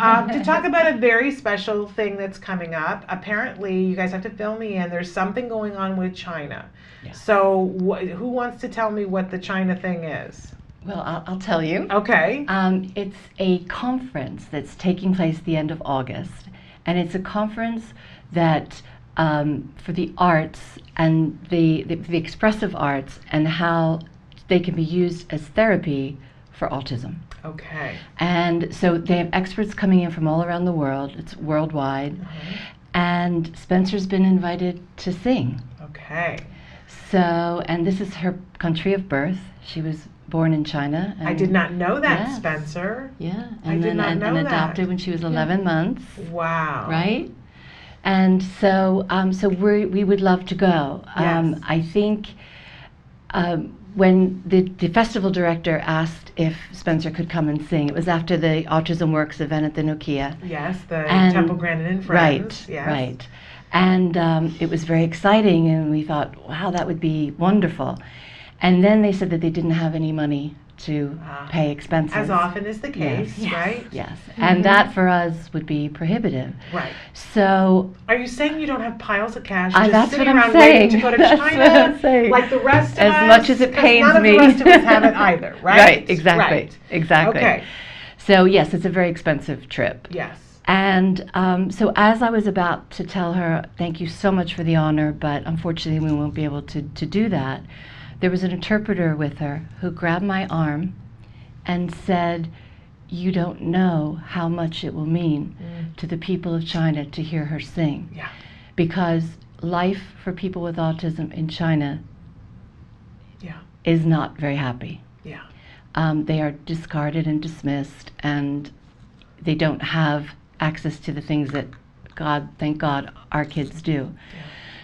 To talk about a very special thing that's coming up. Apparently, you guys have to fill me in. There's something going on with China. Yeah. So, who wants to tell me what the China thing is? Well, I'll tell you. Okay. It's a conference that's taking place at the end of August, and it's a conference that for the arts and the expressive arts and how they can be used as therapy for autism. Okay. And so they have experts coming in from all around the world. It's worldwide. Mhm. And Spencer's been invited to sing. Okay. So, and this is her country of birth. She was born in China. I did not know that, Yes. Spencer. Yeah, I and did then not know and that. adopted when she was 11 months. Wow. Right? And so, we would love to go. Yes. I think when the festival director asked if Spencer could come and sing, it was after the Autism Works event at the Nokia. Yes, the And- Temple Grandin and Friends. Right, Yes. right. And it was very exciting, and we thought, wow, that would be wonderful. And then they said that they didn't have any money to pay expenses. As often is the case, Yes. right? Yes, and that for us would be prohibitive. Right. So Are you saying you don't have piles of cash that's just sitting what I'm around saying. waiting to go to That's China what I'm saying. like the rest of As us? much as it 'Cause pains none of me. the rest of us have it either, right? Right, exactly, Right. exactly. Okay. So yes, it's a very expensive trip. Yes. And so as I was about to tell her, thank you so much for the honor, but unfortunately we won't be able to do that, there was an interpreter with her who grabbed my arm and said, you don't know how much it will mean to the people of China to hear her sing. Yeah. Because life for people with autism in China Yeah. is not very happy. Yeah. They are discarded and dismissed, and they don't have access to the things that thank God, our kids do. Yeah.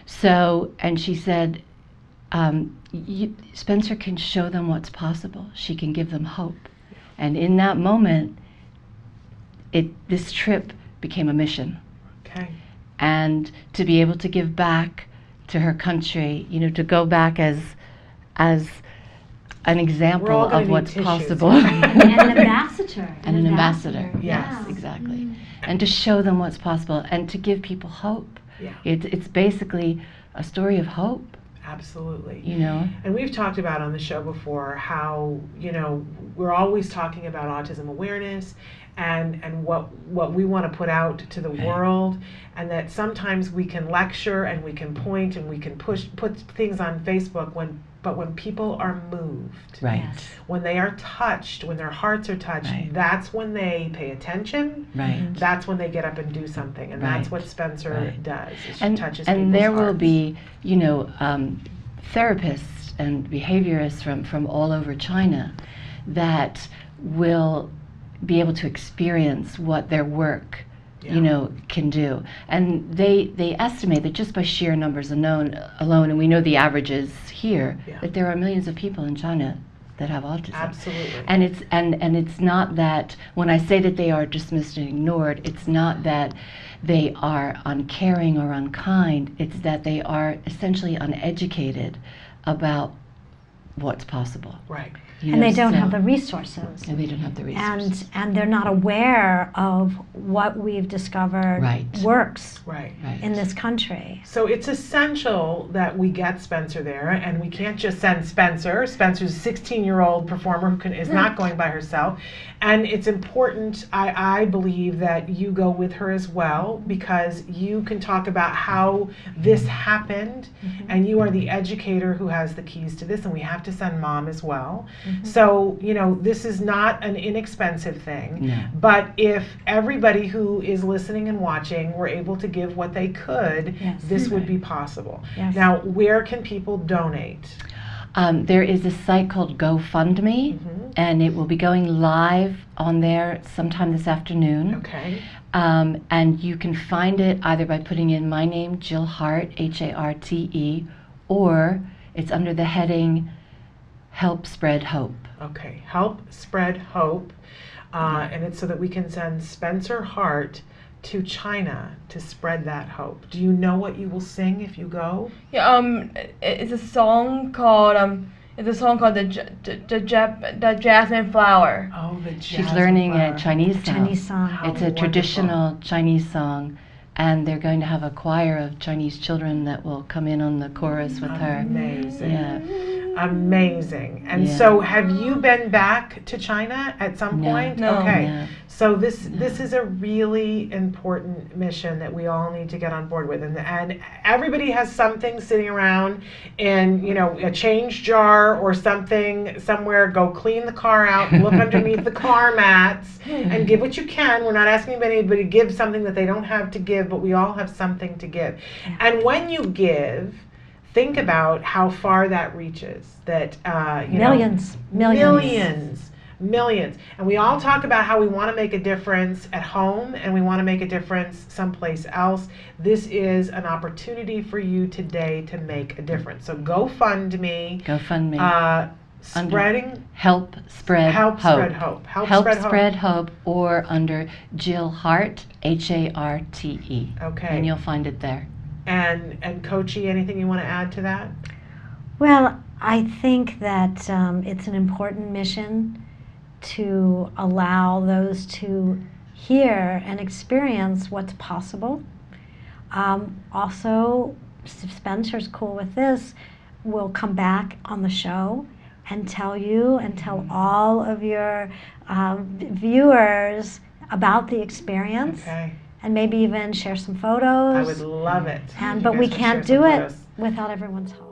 So, and she said, Spencer can show them what's possible. She can give them hope. And in that moment, this trip became a mission. Okay. And to be able to give back to her country, to go back as an example all gonna of need what's tissues. possible. And an ambassador. And an ambassador. Yes. Yes, exactly. And to show them what's possible and to give people hope. Yeah. It's basically a story of hope, Absolutely. And we've talked about on the show before how, we're always talking about autism awareness and what we want to put out to the world, and that sometimes we can lecture and we can point and we can put things on Facebook but when people are moved, Right. Yes. when they are touched, when their hearts are touched, Right. that's when they pay attention. Right. That's when they get up and do something, and that's Right. what Spencer Right. does. Is she And touches and people's there will hearts. be, therapists and behaviorists from all over China that will be able to experience what their work can do. And they estimate that just by sheer numbers alone, and we know the averages here, Yeah. that there are millions of people in China that have autism. Absolutely. And it's not that when I say that they are dismissed and ignored, it's not that they are uncaring or unkind, it's that they are essentially uneducated about what's possible. Right. And they don't have the resources. And they don't have the resources. And they're not aware of what we've discovered Right. works Right. Right. in this country. So it's essential that we get Spencer there, and we can't just send Spencer. Spencer's a 16-year-old performer who is not going by herself. And it's important, I believe, that you go with her as well, because you can talk about how this happened, and you are the educator who has the keys to this, and we have to send mom as well. So, this is not an inexpensive thing, No. but if everybody who is listening and watching were able to give what they could, Yes. this would be possible. Yes. Now, where can people donate? There is a site called GoFundMe, and it will be going live on there sometime this afternoon. Okay. And you can find it either by putting in my name, Jill Hart, Harte, or it's under the heading Help Spread Hope. Okay. Help Spread Hope. And it's so that we can send Spencer Hart to China to spread that hope. Do you know what you will sing if you go? Yeah, it's a song called It's a song called the Jasmine Flower. Oh, the She's jasmine learning flower. a Chinese song. Chinese song. How It's a wonderful. traditional Chinese song, and they're going to have a choir of Chinese children that will come in on the chorus with her. Amazing. Yeah. Amazing. And Yeah. so have you been back to China at some No. point? No. Okay. No. So this is a really important mission that we all need to get on board with, and everybody has something sitting around in, you know, a change jar or something somewhere. Go clean the car out, look underneath the car mats, and give what you can. We're not asking anybody to give something that they don't have to give, but we all have something to give. And when you give, think about how far that reaches. That Millions. Millions. And we all talk about how we want to make a difference at home and we want to make a difference someplace else. This is an opportunity for you today to make a difference. So GoFundMe. GoFundMe. Spreading Help Spread Help Hope. Spread Hope. Help Spread Hope, or under Jill Hart, Harte. Okay. And you'll find it there. And Coachy, anything you want to add to that? Well, I think that it's an important mission to allow those to hear and experience what's possible. Also, if Spencer's cool with this, we'll come back on the show and tell you and tell all of your viewers about the experience. Okay. And maybe even share some photos. I would love it. And You but we guys would can't share do some it photos. without everyone's help.